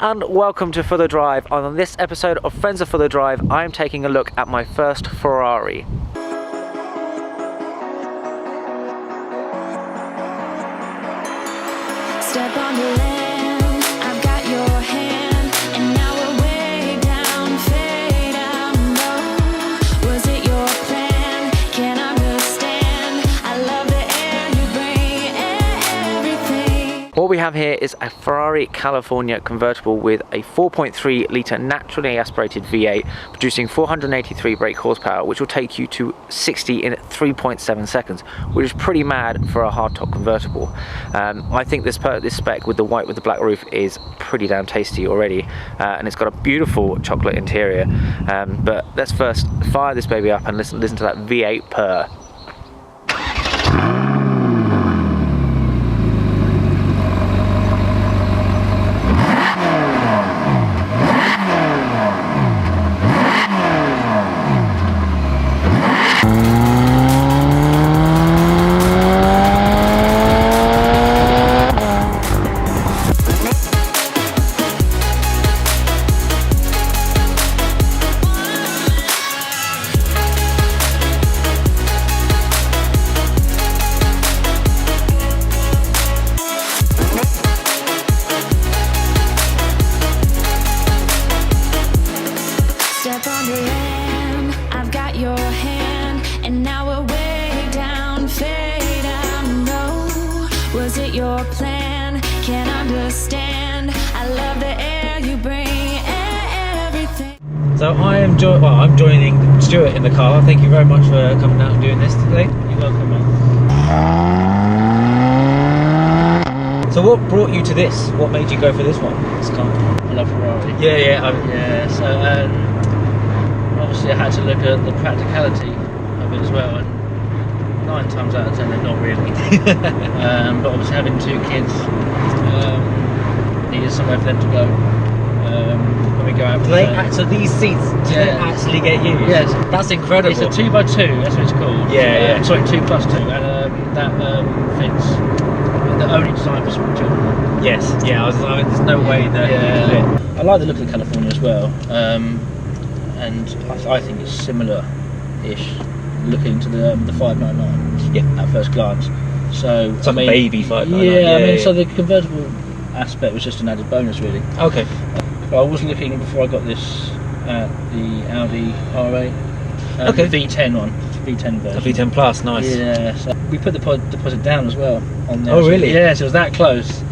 and welcome to For The Drive. On this episode of Friends of For The Drive, I am taking a look at my first Ferrari. Step on the land, I've got your hand, and now we're way down, fade out low. Was it your plan? Can't understand. I love the air you bring, everything. What we have here is a Ferrari California convertible with a 4.3 litre naturally aspirated V8 producing 483 brake horsepower, which will take you to 60 in 3.7 seconds, which is pretty mad for a hardtop convertible. I think this spec with the white with the black roof is pretty damn tasty already, and it's got a beautiful chocolate interior. But let's first fire this baby up and listen to that V8 purr. Step on the land, I've got your hand, and now we're way down, fade out low. Was it your plan? Can't understand. I love the air you bring, everything. So I'm joining Stuart in the car. Thank you very much for coming out and doing this today. You're welcome, man. So what brought you to this? What made you go for this one? This car? I love Ferrari. Yeah. So obviously I had to look at the practicality of it as well, and 9 times out of 10 they're not really. But obviously having 2 kids, needed somewhere for them to go when we go out. So these seats actually get used? Yes. That's incredible. It's a 2x2, that's what it's called. Yeah. Sorry, 2+2, and that fits. They're only designed for small children. Yes. Yeah. There's no way that. I like the look of the California as well, and I think it's similar-ish looking to the 599. Yeah. At first glance. So It's like a baby 599. Yeah, I mean, so the convertible aspect was just an added bonus, really. Okay. But I was looking before I got this at the Audi R8. Okay. The V10 one, V10 version. A V10 Plus, nice. Yeah. So we put the deposit down as well on there. Oh, really? Yeah, so it was that close.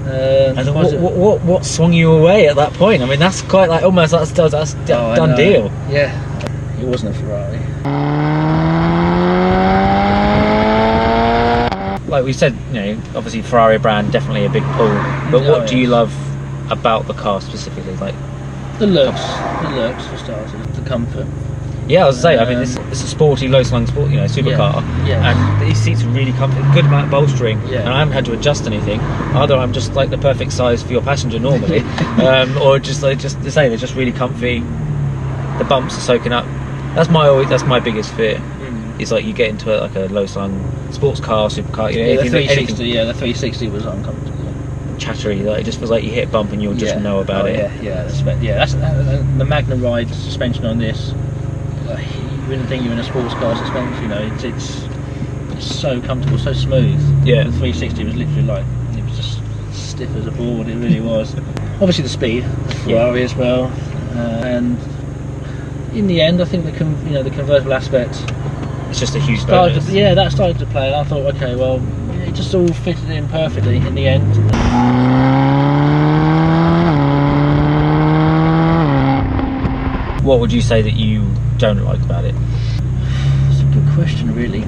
And what swung you away at that point? I mean, that's quite like almost that's done deal. Yeah, it wasn't a Ferrari. Like we said, you know, obviously Ferrari brand definitely a big pull. But what do you love about the car specifically? Like the looks for starters, the comfort. yeah, I was gonna say. I mean, it's a sporty, low-slung sport, you know, supercar, and these seats are really comfy. Good amount of bolstering, and I haven't had to adjust anything. Either I'm just like the perfect size for your passenger normally, or just to say they're just really comfy. The bumps are soaking up. That's my biggest fear. Is like you get into a low-slung sports car, supercar. You know, the 360. Yeah, the 360 was uncomfortable. Chattery, like it just feels like you hit a bump and you'll just know about it. That's the Magna Ride suspension on this. You wouldn't think you're in a sports car suspension, you know. It's so comfortable, so smooth. Yeah. The 360 was literally like, it was just stiff as a board. It really was. Obviously the speed, Ferrari as well, and in the end, I think the convertible aspect. It's just a huge bonus. That started to play, and I thought, okay, well, it just all fitted in perfectly in the end. What would you say that you don't like about it? It's a good question, really.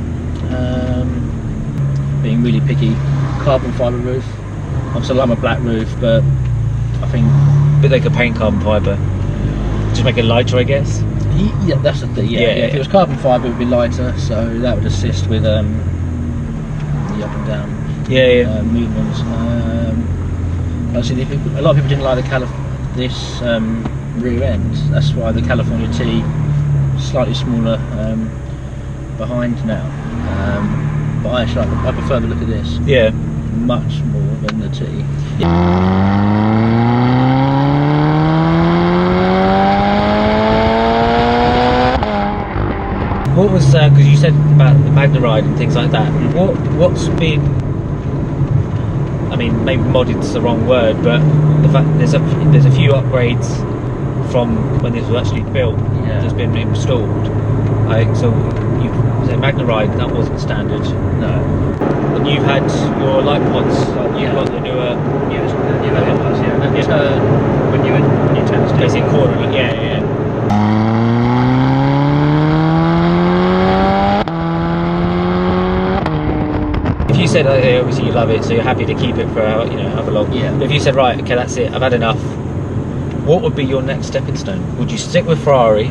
Being really picky, carbon fibre roof. Obviously, I like my black roof, but I think. But they could paint carbon fibre, just make it lighter, I guess. Yeah, that's the thing. Yeah. If it was carbon fibre, it would be lighter, so that would assist with the up and down movements. Obviously, a lot of people didn't like this rear end. That's why the California T slightly smaller behind now. But I prefer the look of this. Yeah. Much more than the T. What was because you said about the Magna Ride and things like that. What's been? I mean, maybe modded's the wrong word, but the fact there's a few upgrades from when this was actually built. That's been installed. So you say Magna Ride, that wasn't standard. No. And you've had your light pods. You've got the newer. Yeah, the newer headlights. Yeah, that turn when you turn the steering. Basic corner. Yeah. If you said obviously you love it, so you're happy to keep it for however long. Yeah. But if you said right, okay, that's it, I've had enough. What would be your next stepping stone? Would you stick with Ferrari?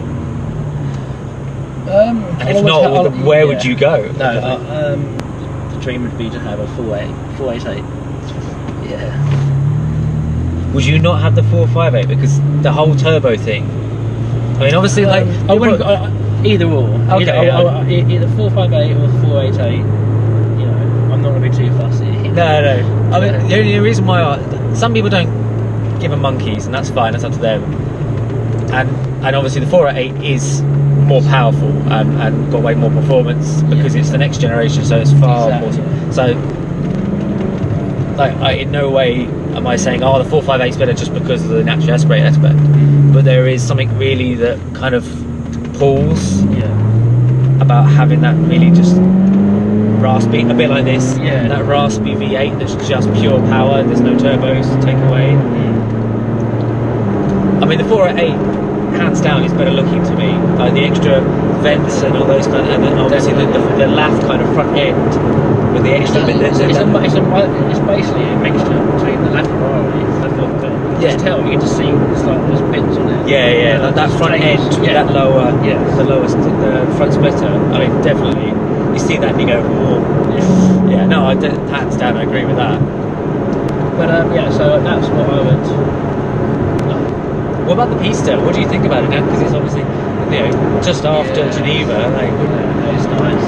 And if not, where would you go? No, the dream would be to have a 488. Yeah. Would you not have the 458 because the whole turbo thing? I mean, obviously, like I wouldn't either or. Okay, either 458 or 488. I'm not going to be too fussy. No. I mean, the only reason why some people don't give them monkeys, and that's fine. That's up to them. And obviously the 488 is more powerful and got way more performance because it's the next generation, so it's far more. So, like, in no way am I saying, the 458 is better just because of the naturally aspirated aspect. But there is something really that kind of pulls about having that really just raspy, a bit like this. That raspy V8 that's just pure power. There's no turbos to take away. I mean, the 488, hands down, is better looking to me. Like the extra vents and all those and then obviously the laugh kind of front end with the extra bit. It's basically a mixture between the laugh Ferrari and the 458. You can tell, you get to see there's bits on it. Like that front end, that lower, the lowest, the front splitter. I mean, definitely, you see that and you go, oh. No, hands down, I agree with that. But so that's what I would. What about the Pista? What do you think about it now? Because it's obviously, just after Geneva. Like, it's nice.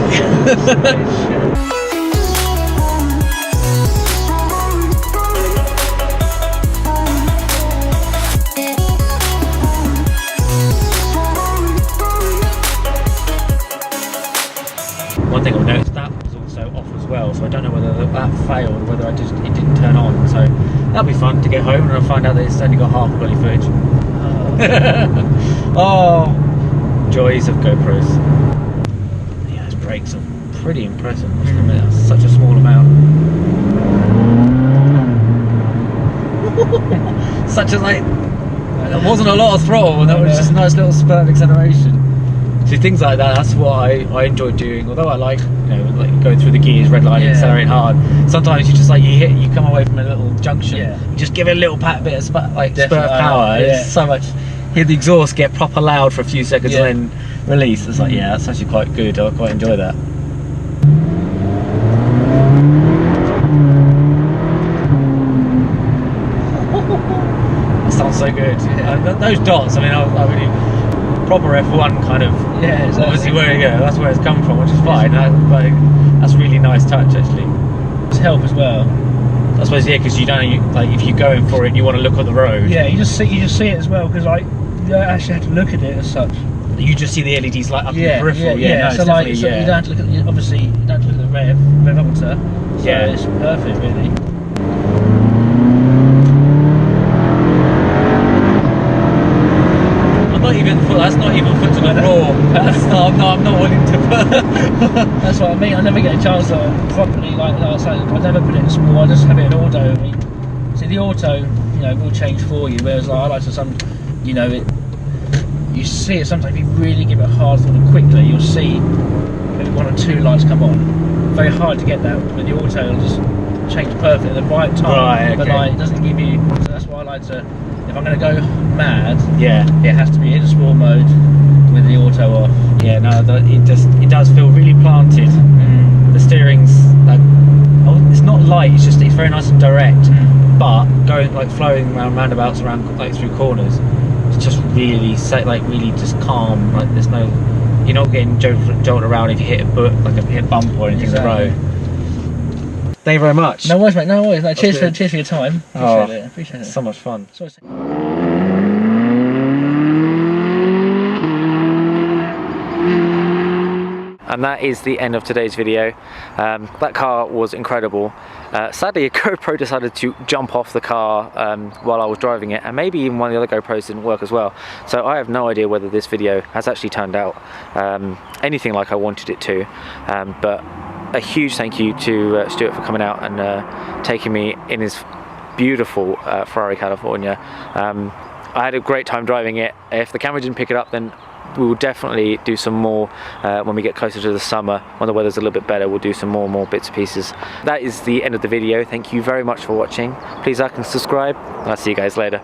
One thing I've noticed, that was also off as well, so I don't know whether that failed or whether it didn't turn on. So that'll be fun to get home and I'll find out that it's only got half bloody footage. Oh, joys of GoPros. Yeah, those brakes are pretty impressive. I must admit, that's such a small amount. Such a there wasn't a lot of throttle, and that was just a nice little spurt of acceleration. See, things like that, that's what I enjoy doing. Although I like, like going through the gears, red line, accelerating hard. Sometimes you just you come away from a little junction, you just give it a little bit of spurt of power. It's so much. Hear the exhaust get proper loud for a few seconds and then release. It's like, that's actually quite good. I quite enjoy that. That sounds so good. Those dots, I mean, I really. Proper F1 kind of, exactly. Obviously where you go, that's where it's come from, which is fine. That's really nice touch actually. It's help as well. I suppose because if you're going for it, and you want to look at the road. Yeah, you just see it as well because you don't actually have to look at it as such. You just see the LEDs light up in the peripheral. No, so you don't have to look at you don't have to look at the rev meter. So it's perfect really. That's not even foot to the floor. I'm not willing to put. That's what I mean. I never get a chance to properly I never put it in small. I just have it in auto. I mean, see the auto, will change for you. Whereas I like to you see it sometimes. If you really give it a hard thought and quickly, you'll see maybe one or two lights come on. Very hard to get that with the auto. It'll just change perfectly at the right time. Right, okay. But it doesn't give you. So that's why I like to. If I'm going to go mad, it has to be in sport mode with the auto off. Yeah, no, it does feel really planted. The steering's it's not light. It's very nice and direct. But going flowing around roundabouts, through corners, it's just really really just calm. There's no, you're not getting jolted around if you hit a bump or anything on the road. Thank you very much. No worries, mate. No worries. No, cheers for your time. Appreciate it. So much fun. And that is the end of today's video. That car was incredible. Sadly, a GoPro decided to jump off the car while I was driving it, and maybe even one of the other GoPros didn't work as well. So I have no idea whether this video has actually turned out anything like I wanted it to. But a huge thank you to Stuart for coming out and taking me in his beautiful Ferrari California. I had a great time driving it. If the camera didn't pick it up, then we will definitely do some more when we get closer to the summer, when the weather's a little bit better. We'll do some more bits and pieces. That is the end of the video. Thank you very much for watching. Please like and subscribe, and I'll see you guys later.